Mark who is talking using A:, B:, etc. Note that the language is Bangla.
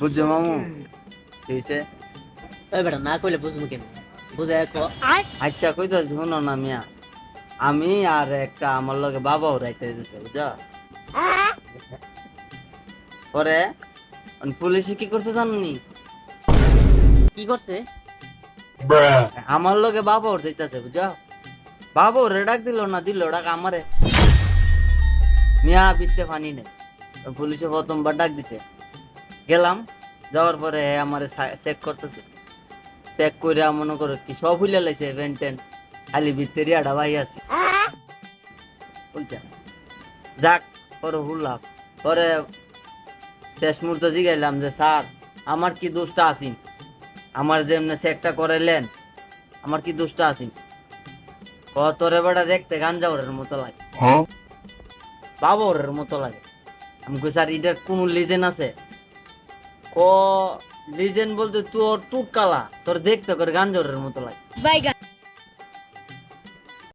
A: বুঝছো মামু কি হয়েছে?
B: ওই বেটা না কইলে বুঝবো কেমন বুঝে কো
A: আচ্ছা কই তো শুনো না মিয়া, আমি আর একটা আমার লগে বাবাও রাইতে দিতেছে বুঝছো। পরে পুলিশে কি করছে জানি,
B: কি করছে?
A: আমার লগে বাবাও যাইতেছে বুঝছো। বাবাও রে ডাক দিল না, দিল ডাক আমারে। মিয়া বিত্তে পানি নেই, পুলিশে প্রথমবার ডাক দিছে। গেলাম, যাওয়ার পরে আমার চেক করতেছে। চেক করে মনে করো কি সব ভুলে লাইছে, ভেন টেন খালি ভিতরে আডা ভাই আছে বুঝছে। যাক পরে হুল্লাম, পরে শেষ মুহূর্তে জিগাইলাম যে স্যার আমার কি দোষটা আছি, আমার যে এমনি চেকটা করাইলেন আমার কি দোষটা আছি? তোরে বেটা দেখতে গাঞ্জাওরের মতো লাগে, বাবরের মতো লাগে। আমি কই স্যার এটার কোন লিজেন আছে? ক লিজেন বলতে তোর টুক কালা, তোর দেখতে করে গাঞ্জাওরের মতো লাগে।